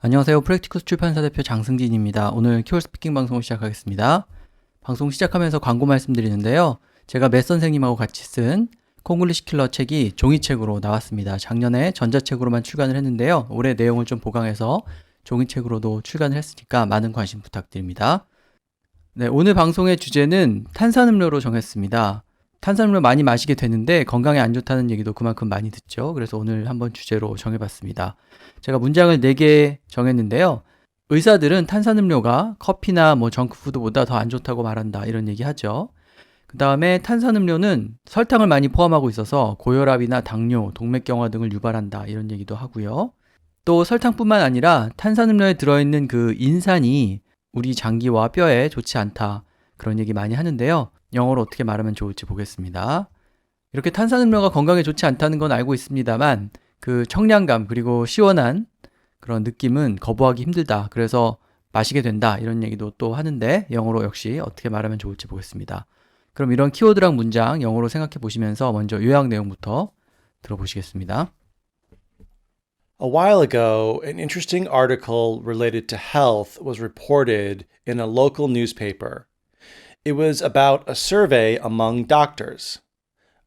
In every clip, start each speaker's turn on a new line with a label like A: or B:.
A: 안녕하세요. 프랙티쿠스 출판사 대표 장승진입니다. 오늘 키월 스피킹 방송을 시작하겠습니다. 방송 시작하면서 광고 말씀드리는데요. 제가 맷 선생님하고 같이 쓴 콩글리시 킬러 책이 종이책으로 나왔습니다. 작년에 전자책으로만 출간을 했는데요. 올해 내용을 좀 보강해서 종이책으로도 출간을 했으니까 많은 관심 부탁드립니다. 네, 오늘 방송의 주제는 탄산음료로 정했습니다. 탄산음료 많이 마시게 되는데 건강에 안 좋다는 얘기도 그만큼 많이 듣죠. 그래서 오늘 한번 주제로 정해봤습니다. 제가 문장을 4개 정했는데요. 의사들은 탄산음료가 커피나 정크푸드보다 더 안 좋다고 말한다. 이런 얘기 하죠. 그 다음에 탄산음료는 설탕을 많이 포함하고 있어서 고혈압이나 당뇨, 동맥경화 등을 유발한다. 이런 얘기도 하고요. 또 설탕뿐만 아니라 탄산음료에 들어있는 그 인산이 우리 장기와 뼈에 좋지 않다. 그런 얘기 많이 하는데요. 영어로 어떻게 말하면 좋을지 보겠습니다. 이렇게 탄산음료가 건강에 좋지 않다는 건 알고 있습니다만 그 청량감 그리고 시원한 그런 느낌은 거부하기 힘들다. 그래서 마시게 된다. 이런 얘기도 또 하는데 영어로 역시 어떻게 말하면 좋을지 보겠습니다. 그럼 이런 키워드랑 문장 영어로 생각해 보시면서 먼저 요약 내용부터 들어보시겠습니다.
B: A while ago, an interesting article related to health was reported in a local newspaper. It was about a survey among doctors.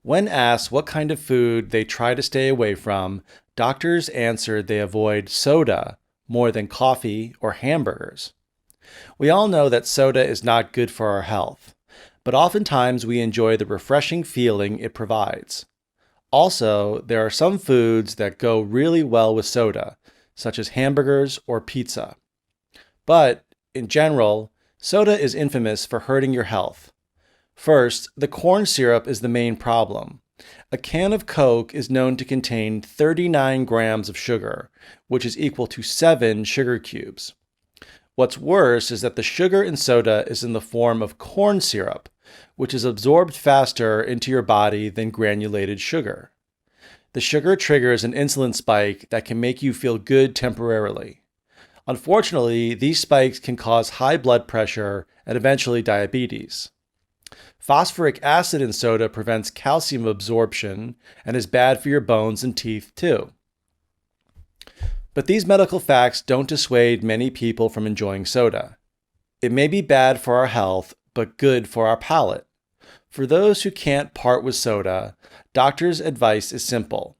B: When asked what kind of food they try to stay away from, doctors answered they avoid soda more than coffee or hamburgers. We all know that soda is not good for our health, but oftentimes we enjoy the refreshing feeling it provides. Also, there are some foods that go really well with soda, such as hamburgers or pizza. But, in general, soda is infamous for hurting your health. First, the corn syrup is the main problem. A can of Coke is known to contain 39 grams of sugar, which is equal to 7 sugar cubes. What's worse is that the sugar in soda is in the form of corn syrup, which is absorbed faster into your body than granulated sugar. The sugar triggers an insulin spike that can make you feel good temporarily. Unfortunately, these spikes can cause high blood pressure and eventually diabetes. Phosphoric acid in soda prevents calcium absorption and is bad for your bones and teeth too. But these medical facts don't dissuade many people from enjoying soda. It may be bad for our health, but good for our palate. For those who can't part with soda, doctors' advice is simple.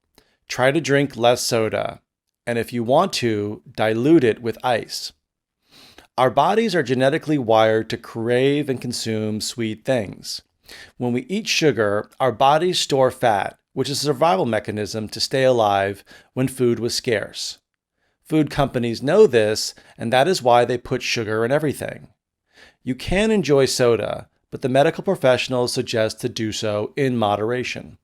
B: Try to drink less soda, and if you want to, dilute it with ice. Our bodies are genetically wired to crave and consume sweet things. When we eat sugar, our bodies store fat, which is a survival mechanism to stay alive when food was scarce. Food companies know this, and that is why they put sugar in everything. You can enjoy soda, but the medical professionals suggest to do so in moderation.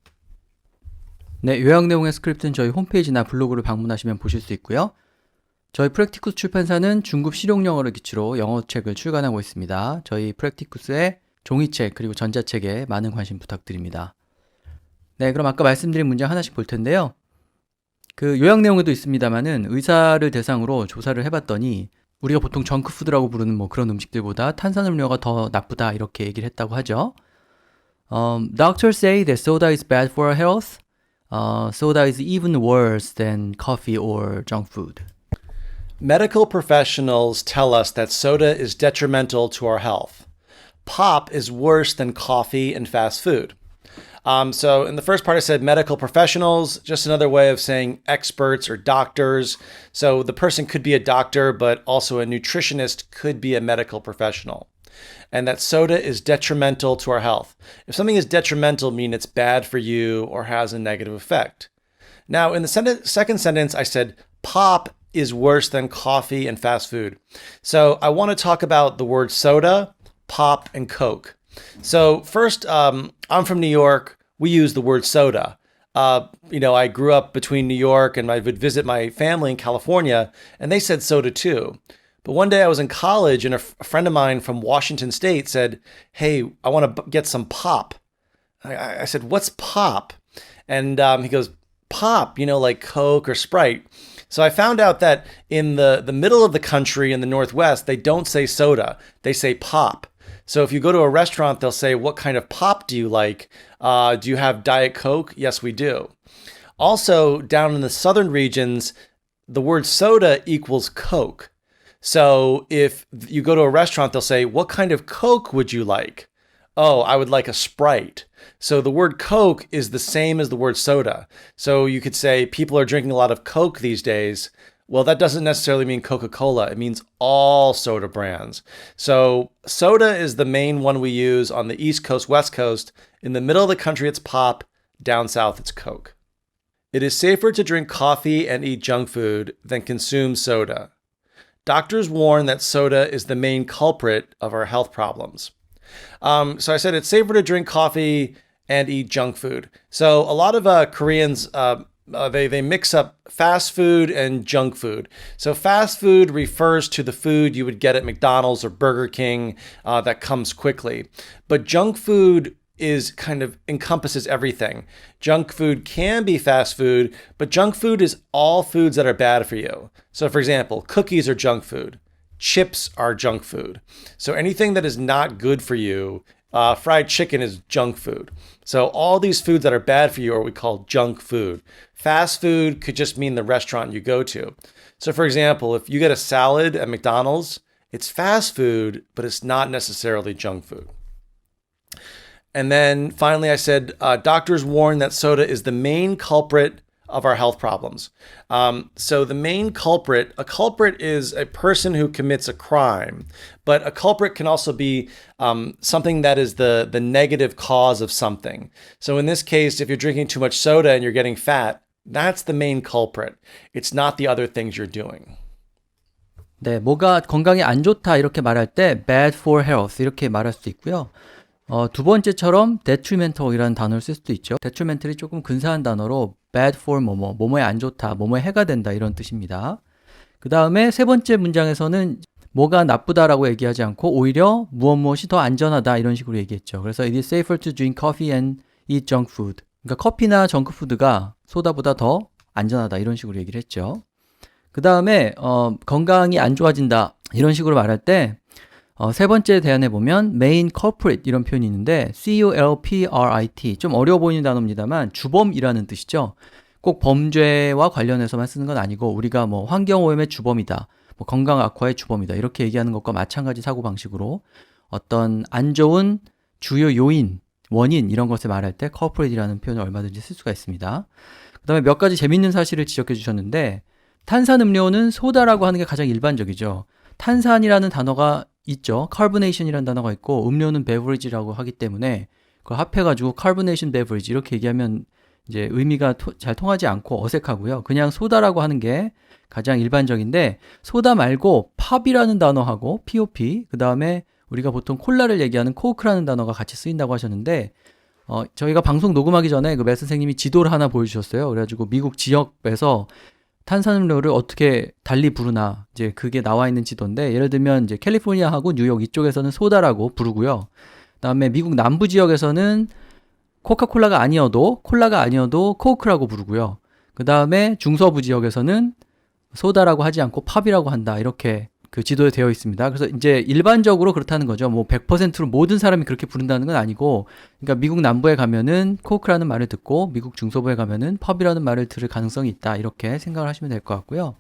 A: 네, 요약 내용의 스크립트는 저희 홈페이지나 블로그를 방문하시면 보실 수 있고요. 저희 프랙티쿠스 출판사는 중급 실용 영어를 기초로 영어책을 출간하고 있습니다. 저희 프랙티쿠스의 종이책 그리고 전자책에 많은 관심 부탁드립니다. 네, 그럼 아까 말씀드린 문장 하나씩 볼 텐데요. 그 요약 내용에도 있습니다만은 의사를 대상으로 조사를 해봤더니 우리가 보통 정크푸드라고 부르는 그런 음식들보다 탄산음료가 더 나쁘다 이렇게 얘기를 했다고 하죠. Doctors say that soda is bad for our health. Soda is even worse than coffee or junk food.
B: Medical professionals tell us that soda is detrimental to our health. Pop is worse than coffee and fast food. So in the first part, I said medical professionals, just another way of saying experts or doctors. So the person could be a doctor, but also a nutritionist could be a medical professional. And that soda is detrimental to our health. If something is detrimental, mean it's bad for you or has a negative effect. Now, in the second sentence, I said pop is worse than coffee and fast food. So I want to talk about the word soda, pop, and Coke. So first, I'm from New York. We use the word soda. I grew up between New York and I would visit my family in California, and they said soda too. But one day I was in college and a friend of mine from Washington State said, "Hey, I want to get some pop." I said, "What's pop?" And he goes, "Pop, like Coke or Sprite." So I found out that in the middle of the country in the Northwest, they don't say soda, they say pop. So if you go to a restaurant, they'll say, "What kind of pop do you like? Do you have Diet Coke?" Yes, we do. Also, down in the southern regions, the word soda equals Coke. So if you go to a restaurant, they'll say, what kind of Coke would you like? Oh, I would like a Sprite. So the word Coke is the same as the word soda. So you could say people are drinking a lot of Coke these days. Well, that doesn't necessarily mean Coca-Cola. It means all soda brands. So soda is the main one we use on the East Coast, West Coast. In the middle of the country, it's pop. Down south, it's Coke. It is safer to drink coffee and eat junk food than consume soda. Doctors warn that soda is the main culprit of our health problems. So I said it's safer to drink coffee and eat junk food. So a lot of Koreans, they mix up fast food and junk food. So fast food refers to the food you would get at McDonald's or Burger King that comes quickly. But junk food is kind of encompasses everything. Junk food can be fast food, but junk food is all foods that are bad for you. So for example, cookies are junk food. Chips are junk food. So anything that is not good for you, fried chicken is junk food. So all these foods that are bad for you are what we call junk food. Fast food could just mean the restaurant you go to. So for example, if you get a salad at McDonald's, it's fast food, but it's not necessarily junk food. And then finally, I said, doctors warn that soda is the main culprit of our health problems. So the main culprit, a culprit is a person who commits a crime, but a culprit can also be something that is the negative cause of something. So in this case, if you're drinking too much soda and you're getting fat, that's the main culprit. It's not the other things you're doing.
A: 네, 뭐가 건강에 안 좋다 이렇게 말할 때 bad for health 이렇게 말할 수도 있고요. 두 번째처럼 detrimental이라는 단어를 쓸 수도 있죠. detrimental이 조금 근사한 단어로 bad for 뭐뭐에 안 좋다, 뭐뭐에 해가 된다 이런 뜻입니다. 그 다음에 세 번째 문장에서는 뭐가 나쁘다라고 얘기하지 않고 오히려 무엇이 더 안전하다 이런 식으로 얘기했죠. 그래서 it is safer to drink coffee and eat junk food. 그러니까 커피나 정크푸드가 소다보다 더 안전하다 이런 식으로 얘기를 했죠. 그 다음에 건강이 안 좋아진다 이런 식으로 말할 때 세 번째 대안에 보면 main culprit 이런 표현이 있는데 culprit 좀 어려워 보이는 단어입니다만 주범이라는 뜻이죠. 꼭 범죄와 관련해서만 쓰는 건 아니고 우리가 뭐 환경오염의 주범이다, 뭐 건강 악화의 주범이다 이렇게 얘기하는 것과 마찬가지 사고방식으로 어떤 안 좋은 주요 요인, 원인 이런 것을 말할 때 culprit이라는 표현을 얼마든지 쓸 수가 있습니다. 그 다음에 몇 가지 재밌는 사실을 지적해 주셨는데 탄산음료는 소다라고 하는 게 가장 일반적이죠. 탄산이라는 단어가 있죠. carbonation이라는 단어가 있고 음료는 beverage라고 하기 때문에 그걸 합해가지고 carbonation beverage 이렇게 얘기하면 이제 의미가 잘 통하지 않고 어색하고요. 그냥 소다라고 하는 게 가장 일반적인데 소다 말고 팝이라는 단어하고 pop 그 다음에 우리가 보통 콜라를 얘기하는 코크라는 단어가 같이 쓰인다고 하셨는데 저희가 방송 녹음하기 전에 그 매 선생님이 지도를 하나 보여주셨어요. 그래가지고 미국 지역에서 탄산음료를 어떻게 달리 부르나 이제 그게 나와 있는 지도인데 예를 들면 이제 캘리포니아하고 뉴욕 이쪽에서는 소다라고 부르고요. 그다음에 미국 남부 지역에서는 코카콜라가 아니어도 콜라가 아니어도 코크라고 부르고요. 그다음에 중서부 지역에서는 소다라고 하지 않고 팝이라고 한다. 이렇게 그 지도에 되어 있습니다. 그래서 이제 일반적으로 그렇다는 거죠. 뭐 100%로 모든 사람이 그렇게 부른다는 건 아니고, 그러니까 미국 남부에 가면은 코크라는 말을 듣고 미국 중서부에 가면은 펍이라는 말을 들을 가능성이 있다. 이렇게 생각을 하시면 될 것 같고요.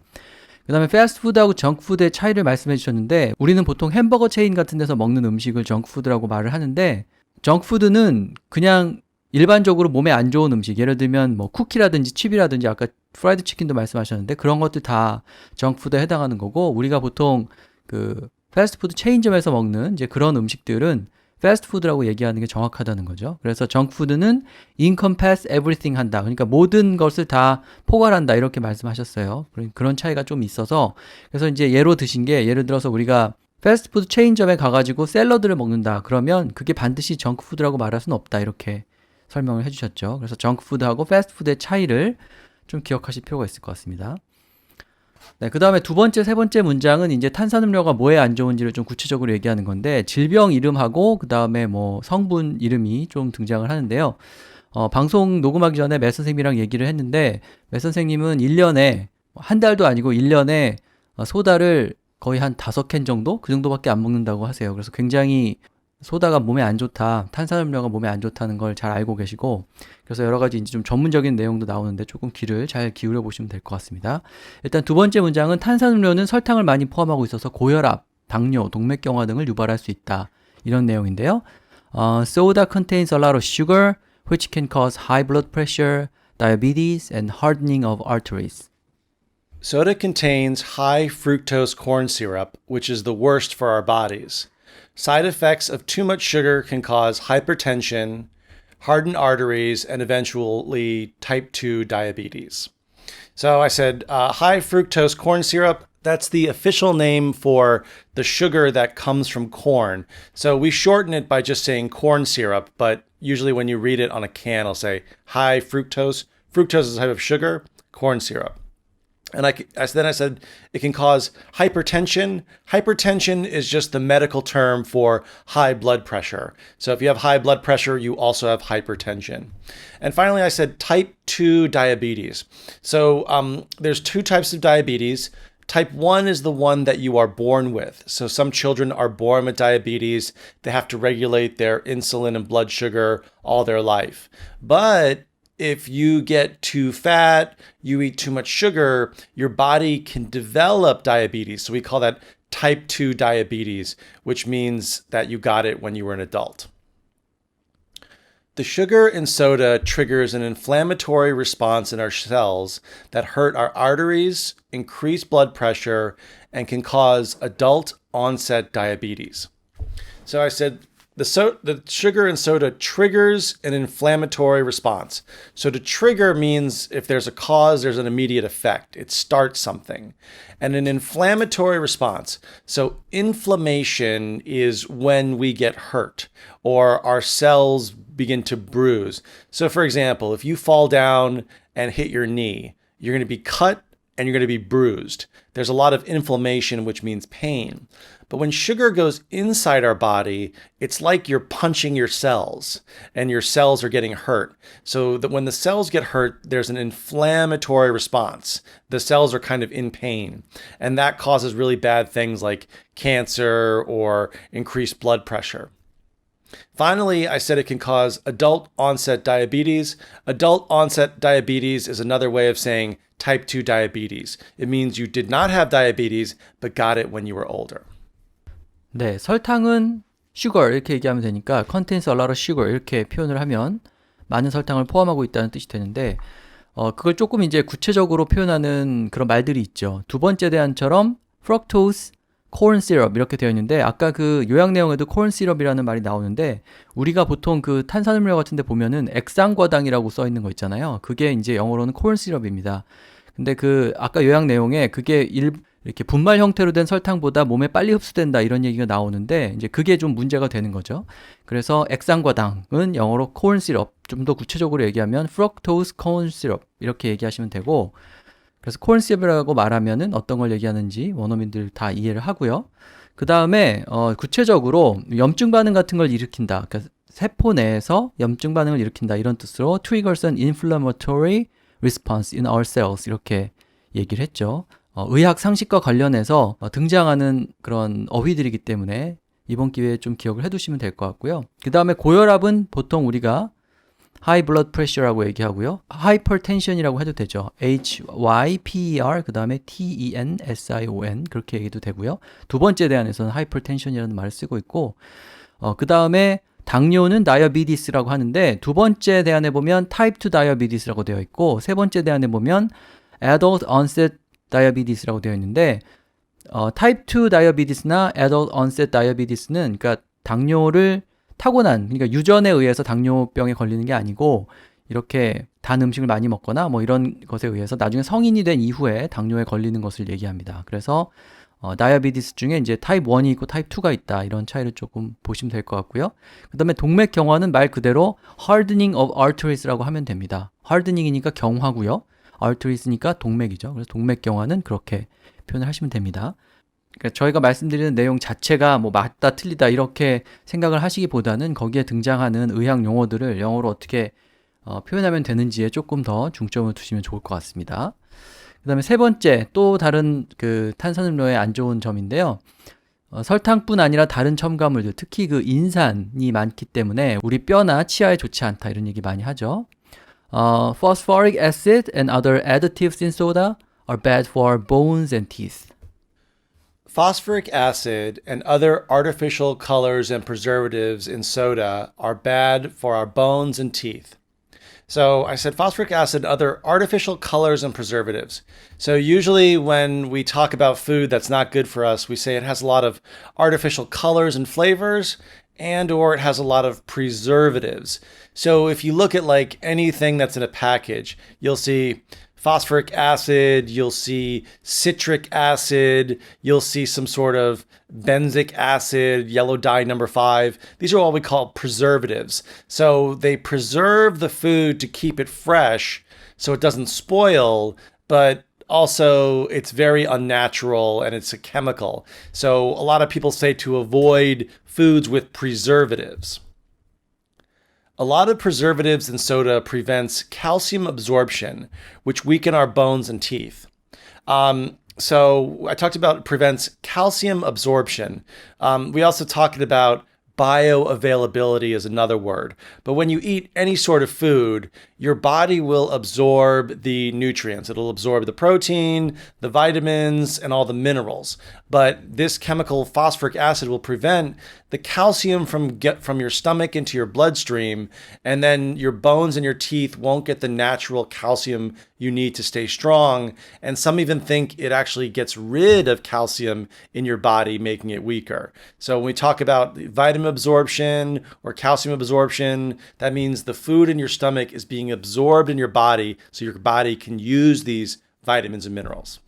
A: 그 다음에 패스트푸드하고 정크푸드의 차이를 말씀해 주셨는데 우리는 보통 햄버거 체인 같은 데서 먹는 음식을 정크푸드라고 말을 하는데 정크푸드는 그냥 일반적으로 몸에 안 좋은 음식, 예를 들면 뭐 쿠키라든지 칩이라든지 아까 프라이드 치킨도 말씀하셨는데 그런 것들 다 정크푸드에 해당하는 거고, 우리가 보통 그 패스트푸드 체인점에서 먹는 이제 그런 음식들은 패스트푸드라고 얘기하는 게 정확하다는 거죠. 그래서 정크푸드는 encompass everything 한다. 그러니까 모든 것을 다 포괄한다. 이렇게 말씀하셨어요. 그런 차이가 좀 있어서 그래서 이제 예로 드신 게 예를 들어서 우리가 패스트푸드 체인점에 가가지고 샐러드를 먹는다. 그러면 그게 반드시 정크푸드라고 말할 수는 없다. 이렇게 설명을 해주셨죠. 그래서 정크푸드하고 패스트푸드의 차이를 좀 기억하실 필요가 있을 것 같습니다. 네, 그 다음에 두 번째, 세 번째 문장은 이제 탄산음료가 뭐에 안 좋은지를 좀 구체적으로 얘기하는 건데 질병 이름하고 그 다음에 뭐 성분 이름이 좀 등장을 하는데요. 방송 녹음하기 전에 매 선생님이랑 얘기를 했는데 매 선생님은 1년에 한 달도 아니고 1년에 소다를 거의 한 5캔 정도? 그 정도밖에 안 먹는다고 하세요. 그래서 굉장히 소다가 몸에 안 좋다, 탄산음료가 몸에 안 좋다는 걸 잘 알고 계시고, 그래서 여러 가지 이제 좀 전문적인 내용도 나오는데 조금 귀를 잘 기울여 보시면 될 것 같습니다. 일단 두 번째 문장은 탄산음료는 설탕을 많이 포함하고 있어서 고혈압, 당뇨, 동맥경화 등을 유발할 수 있다. 이런 내용인데요. Soda contains a lot of sugar, which can cause high blood pressure, diabetes, and hardening of arteries.
B: Soda contains high fructose corn syrup, which is the worst for our bodies. Side effects of too much sugar can cause hypertension, hardened arteries, and eventually type 2 diabetes. So I said high fructose corn syrup. That's the official name for the sugar that comes from corn. So we shorten it by just saying corn syrup, but usually when you read it on a can, it'll say high fructose. Fructose is a type of sugar, corn syrup. And then I said it can cause hypertension. Hypertension is just the medical term for high blood pressure. So if you have high blood pressure, you also have hypertension. And finally, I said type 2 diabetes. So there's two types of diabetes. Type 1 is the one that you are born with. So some children are born with diabetes. They have to regulate their insulin and blood sugar all their life. But if you get too fat, you eat too much sugar, your body can develop diabetes. So we call that type 2 diabetes, which means that you got it when you were an adult. The sugar in soda triggers an inflammatory response in our cells that hurt our arteries, increase blood pressure, and can cause adult onset diabetes. So I said, the sugar in soda triggers an inflammatory response. So to trigger means if there's a cause, there's an immediate effect. It starts something. And an inflammatory response. So inflammation is when we get hurt or our cells begin to bruise. So for example, if you fall down and hit your knee, you're going to be cut and you're going to be bruised. There's a lot of inflammation, which means pain. But when sugar goes inside our body, it's like you're punching your cells and your cells are getting hurt. So that when the cells get hurt, there's an inflammatory response. The cells are kind of in pain. And that causes really bad things like cancer or increased blood pressure. Finally, I said it can cause adult onset diabetes. Adult onset diabetes is another way of saying type 2 diabetes. It means you did not have diabetes, but got it when you were older.
A: 네, 설탕은 sugar 이렇게 얘기하면 되니까 contains a lot of sugar 이렇게 표현을 하면 많은 설탕을 포함하고 있다는 뜻이 되는데 그걸 조금 이제 구체적으로 표현하는 그런 말들이 있죠. 두 번째 대안처럼 fructose, corn syrup 이렇게 되어 있는데 아까 그 요약 내용에도 corn syrup이라는 말이 나오는데 우리가 보통 그 탄산음료 같은 데 보면은 액상과당이라고 써 있는 거 있잖아요. 그게 이제 영어로는 corn syrup입니다. 근데 그 아까 요약 내용에 그게 이렇게 분말 형태로 된 설탕보다 몸에 빨리 흡수된다 이런 얘기가 나오는데 이제 그게 좀 문제가 되는 거죠. 그래서 액상과당은 영어로 corn syrup, 좀 더 구체적으로 얘기하면 fructose corn syrup 이렇게 얘기하시면 되고 그래서 corn syrup이라고 말하면은 어떤 걸 얘기하는지 원어민들 다 이해를 하고요. 그 다음에 구체적으로 염증 반응 같은 걸 일으킨다. 그러니까 세포 내에서 염증 반응을 일으킨다 이런 뜻으로 triggers an inflammatory response in our cells 이렇게 얘기를 했죠. 의학 상식과 관련해서 등장하는 그런 어휘들이기 때문에 이번 기회에 좀 기억을 해두시면 될 것 같고요. 그 다음에 고혈압은 보통 우리가 high blood pressure라고 얘기하고요. hypertension이라고 해도 되죠. HYPER 그 다음에 TENSION 그렇게 얘기도 되고요. 두 번째 대안에서는 hypertension이라는 말을 쓰고 있고 그 다음에 당뇨는 diabetes라고 하는데 두 번째 대안에 보면 type 2 diabetes라고 되어 있고 세 번째 대안에 보면 adult onset diabetes라고 되어 있는데 type 2 diabetes나 adult onset diabetes는 그러니까 당뇨를 타고난 그러니까 유전에 의해서 당뇨병에 걸리는 게 아니고 이렇게 단 음식을 많이 먹거나 뭐 이런 것에 의해서 나중에 성인이 된 이후에 당뇨에 걸리는 것을 얘기합니다. 그래서 다이아비티스 중에 이제 타입 1이 있고 타입 2가 있다. 이런 차이를 조금 보시면 될 것 같고요. 그 다음에 동맥경화는 말 그대로 hardening of arteries라고 하면 됩니다. hardening이니까 경화고요. arteries니까 동맥이죠. 그래서 동맥경화는 그렇게 표현을 하시면 됩니다. 그러니까 저희가 말씀드리는 내용 자체가 뭐 맞다 틀리다 이렇게 생각을 하시기보다는 거기에 등장하는 의학 용어들을 영어로 어떻게 표현하면 되는지에 조금 더 중점을 두시면 좋을 것 같습니다. 그 다음에 세 번째 또 다른 그 탄산음료의 안 좋은 점인데요. 설탕뿐 아니라 다른 첨가물들, 특히 그 인산이 많기 때문에 우리 뼈나 치아에 좋지 않다 이런 얘기 많이 하죠. Phosphoric acid and other additives in soda are bad for bones and teeth.
B: Phosphoric acid and other artificial colors and preservatives in soda are bad for our bones and teeth. So I said phosphoric acid and other artificial colors and preservatives. So usually when we talk about food that's not good for us, we say it has a lot of artificial colors and flavors and or it has a lot of preservatives. So if you look at like anything that's in a package, you'll see phosphoric acid, you'll see citric acid, you'll see some sort of benzic acid, yellow dye number 5. These are all we call preservatives. So they preserve the food to keep it fresh so it doesn't spoil, but also it's very unnatural and it's a chemical. So a lot of people say to avoid foods with preservatives. A lot of preservatives in soda prevents calcium absorption, which weaken our bones and teeth. So I talked about prevents calcium absorption. We also talked about bioavailability is another word. But when you eat any sort of food, your body will absorb the nutrients. It'll absorb the protein, the vitamins, and all the minerals. But this chemical phosphoric acid will prevent the calcium from your stomach into your bloodstream, and then your bones and your teeth won't get the natural calcium you need to stay strong. And some even think it actually gets rid of calcium in your body, making it weaker. So when we talk about vitamin absorption or calcium absorption, that means the food in your stomach is being absorbed in your body so your body can use these vitamins and minerals.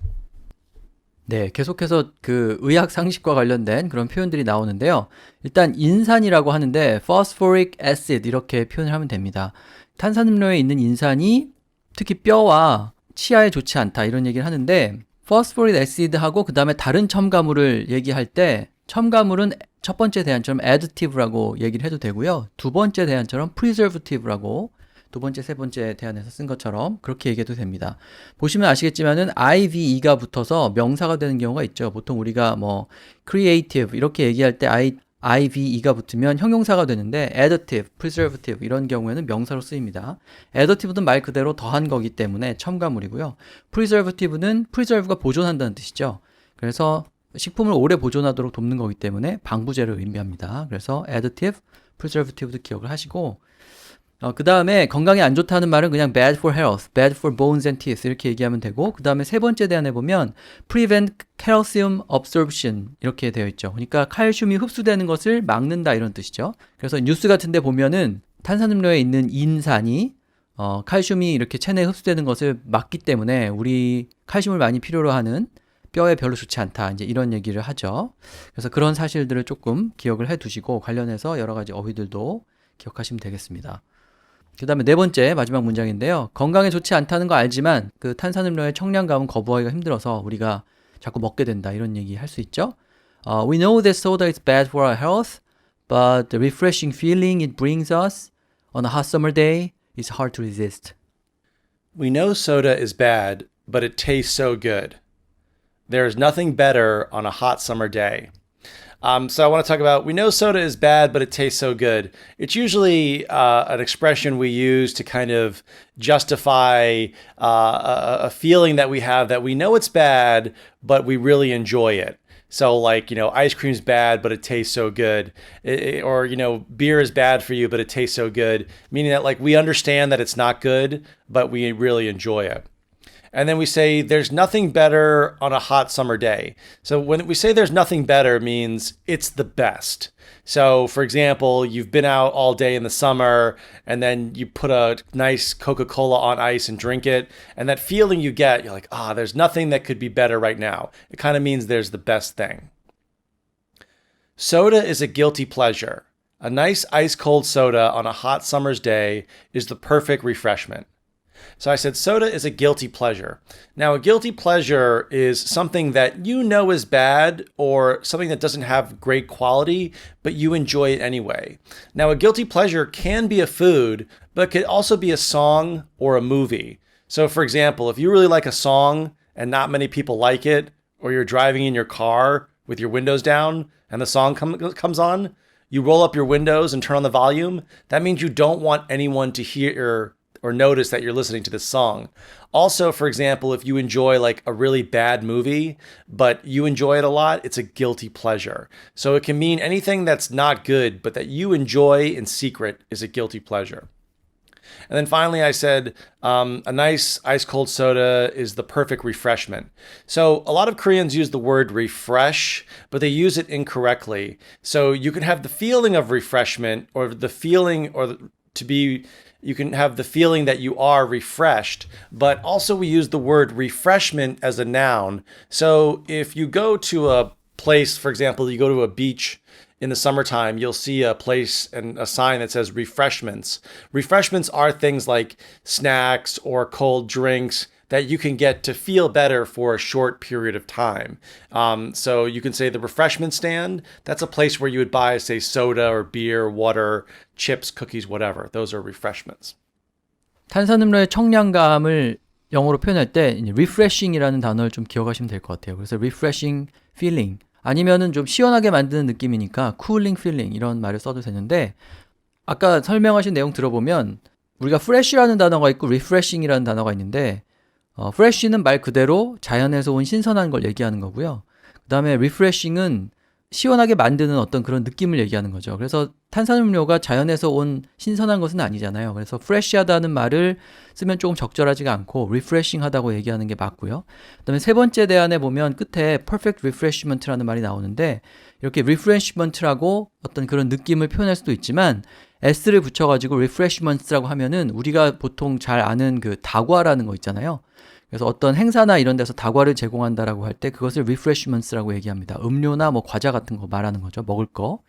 A: 네, 계속해서 그 의학 상식과 관련된 그런 표현들이 나오는데요. 일단 인산이라고 하는데 phosphoric acid 이렇게 표현을 하면 됩니다. 탄산음료에 있는 인산이 특히 뼈와 치아에 좋지 않다 이런 얘기를 하는데 phosphoric acid하고 그 다음에 다른 첨가물을 얘기할 때 첨가물은 첫 번째 대안처럼 additive라고 얘기를 해도 되고요. 두 번째 대안처럼 preservative라고 두 번째, 세 번째 대안에서 쓴 것처럼 그렇게 얘기해도 됩니다. 보시면 아시겠지만은 IVE가 붙어서 명사가 되는 경우가 있죠. 보통 우리가 뭐 creative 이렇게 얘기할 때 IVE가 붙으면 형용사가 되는데 additive, preservative 이런 경우에는 명사로 쓰입니다. additive는 말 그대로 더한 거기 때문에 첨가물이고요. preservative는 preserve가 보존한다는 뜻이죠. 그래서 식품을 오래 보존하도록 돕는 거기 때문에 방부제를 의미합니다. 그래서 additive, preservative도 기억을 하시고 그 다음에 건강에 안 좋다는 말은 그냥 bad for health, bad for bones and teeth 이렇게 얘기하면 되고 그 다음에 세 번째 대안에 보면 prevent calcium absorption 이렇게 되어 있죠. 그러니까 칼슘이 흡수되는 것을 막는다 이런 뜻이죠. 그래서 뉴스 같은 데 보면은 탄산음료에 있는 인산이 칼슘이 이렇게 체내에 흡수되는 것을 막기 때문에 우리 칼슘을 많이 필요로 하는 뼈에 별로 좋지 않다. 이제 이런 얘기를 하죠. 그래서 그런 사실들을 조금 기억을 해 두시고 관련해서 여러 가지 어휘들도 기억하시면 되겠습니다. 그 다음에 네 번째 마지막 문장인데요. 건강에 좋지 않다는 거 알지만 그 탄산음료의 청량감은 거부하기가 힘들어서 우리가 자꾸 먹게 된다. 이런 얘기 할 수 있죠. We know that soda is bad for our health, but the refreshing feeling it brings us on a hot summer day is hard to resist.
B: We know soda is bad, but it tastes so good. There is nothing better on a hot summer day. So I want to talk about, we know soda is bad, but it tastes so good. It's usually an expression we use to kind of justify a feeling that we have that we know it's bad, but we really enjoy it. So like, ice cream's bad, but it tastes so good. Or, beer is bad for you, but it tastes so good. Meaning that like we understand that it's not good, but we really enjoy it. And then we say there's nothing better on a hot summer day. So when we say there's nothing better, it means it's the best. So for example, you've been out all day in the summer and then you put a nice Coca-Cola on ice and drink it. And that feeling you get, you're like, there's nothing that could be better right now. It kind of means there's the best thing. Soda is a guilty pleasure. A nice ice cold soda on a hot summer's day is the perfect refreshment. So I said soda is a guilty pleasure. Now, a guilty pleasure is something that you know is bad or something that doesn't have great quality, but you enjoy it anyway. Now, a guilty pleasure can be a food, but it could also be a song or a movie. So for example, if you really like a song and not many people like it, or you're driving in your car with your windows down and the song comes on, you roll up your windows and turn on the volume. That means you don't want anyone to hear or notice that you're listening to this song. Also, for example, if you enjoy like a really bad movie, but you enjoy it a lot, it's a guilty pleasure. So it can mean anything that's not good, but that you enjoy in secret is a guilty pleasure. And then finally, I said a nice ice cold soda is the perfect refreshment. So a lot of Koreans use the word refresh, but they use it incorrectly. So you can have the feeling of refreshment or the feeling you can have the feeling that you are refreshed, but also we use the word refreshment as a noun. So if you go to a place, for example, you go to a beach in the summertime, you'll see a place and a sign that says refreshments. Refreshments are things like snacks or cold drinks that you can get to feel better for a short period of time. So you can say the refreshment stand, that's a place where you would buy, say, soda or beer, water, chips, cookies, whatever. Those are refreshments.
A: 탄산음료의 청량감을 영어로 표현할 때 이제 refreshing이라는 단어를 좀 기억하시면 될 것 같아요. 그래서 refreshing feeling 아니면은 좀 시원하게 만드는 느낌이니까 cooling feeling 이런 말을 써도 되는데 아까 설명하신 내용 들어보면 우리가 fresh라는 단어가 있고 refreshing이라는 단어가 있는데 fresh는 말 그대로 자연에서 온 신선한 걸 얘기하는 거고요. 그 다음에 refreshing은 시원하게 만드는 어떤 그런 느낌을 얘기하는 거죠. 그래서 탄산음료가 자연에서 온 신선한 것은 아니잖아요. 그래서 fresh하다는 말을 쓰면 조금 적절하지가 않고 refreshing하다고 얘기하는 게 맞고요. 그 다음에 세 번째 대안에 보면 끝에 perfect refreshment라는 말이 나오는데 이렇게 refreshment라고 어떤 그런 느낌을 표현할 수도 있지만 s를 붙여가지고 refreshments라고 하면은 우리가 보통 잘 아는 그 다과라는 거 있잖아요. 그래서 어떤 행사나 이런 데서 다과를 제공한다라고 할 때 그것을 refreshments라고 얘기합니다. 음료나 뭐 과자 같은 거 말하는 거죠. 먹을 거.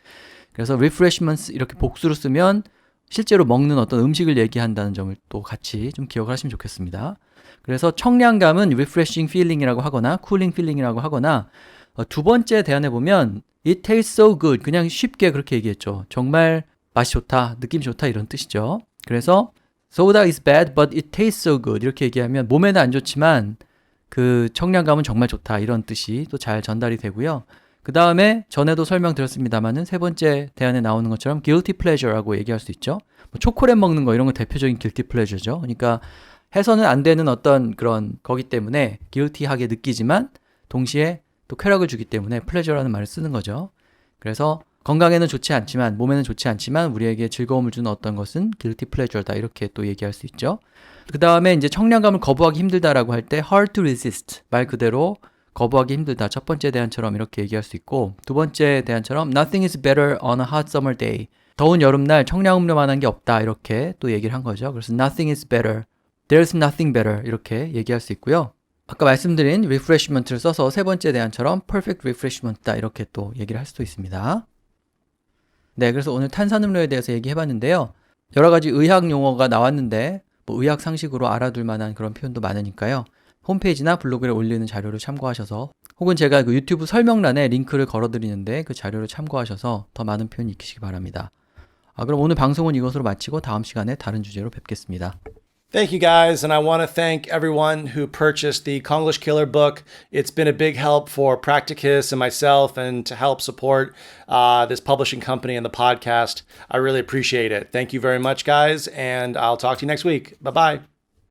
A: 그래서 refreshments 이렇게 복수로 쓰면 실제로 먹는 어떤 음식을 얘기한다는 점을 또 같이 좀 기억을 하시면 좋겠습니다. 그래서 청량감은 refreshing feeling이라고 하거나 cooling feeling이라고 하거나 두 번째 대안에 보면 it tastes so good 그냥 쉽게 그렇게 얘기했죠. 정말 맛이 좋다, 느낌이 좋다 이런 뜻이죠. 그래서 soda is bad but it tastes so good 이렇게 얘기하면 몸에는 안 좋지만 그 청량감은 정말 좋다 이런 뜻이 또 잘 전달이 되고요. 그 다음에 전에도 설명드렸습니다만은 세 번째 대안에 나오는 것처럼 guilty pleasure라고 얘기할 수 있죠. 뭐 초콜릿 먹는 거 이런 거 대표적인 guilty pleasure죠. 그러니까 해서는 안 되는 어떤 그런 거기 때문에 guilty하게 느끼지만 동시에 또 쾌락을 주기 때문에 pleasure라는 말을 쓰는 거죠. 그래서 건강에는 좋지 않지만 몸에는 좋지 않지만 우리에게 즐거움을 주는 어떤 것은 guilty pleasure다 이렇게 또 얘기할 수 있죠. 그 다음에 이제 청량감을 거부하기 힘들다라고 할 때 hard to resist 말 그대로 거부하기 힘들다. 첫 번째 대안처럼 이렇게 얘기할 수 있고 두 번째 대안처럼 nothing is better on a hot summer day 더운 여름날 청량음료만한 게 없다 이렇게 또 얘기를 한 거죠. 그래서 nothing is better, there's nothing better 이렇게 얘기할 수 있고요. 아까 말씀드린 refreshment를 써서 세 번째 대안처럼 perfect refreshment다 이렇게 또 얘기를 할 수도 있습니다. 네, 그래서 오늘 탄산음료에 대해서 얘기해봤는데요. 여러 가지 의학 용어가 나왔는데 뭐 의학 상식으로 알아둘 만한 그런 표현도 많으니까요. 홈페이지나 블로그에 올리는 자료를 참고하셔서 혹은 제가 그 유튜브 설명란에 링크를 걸어드리는데 그 자료를 참고하셔서 더 많은 표현 익히시기 바랍니다. 그럼 오늘 방송은 이것으로 마치고 다음 시간에 다른 주제로 뵙겠습니다.
B: Thank you guys, and I want to thank everyone who purchased the Konglish Killer book. It's been a big help for Practicus and myself and to help support this publishing company and the podcast. I really appreciate it. Thank you very much, guys, and I'll talk to you next week. Bye-bye.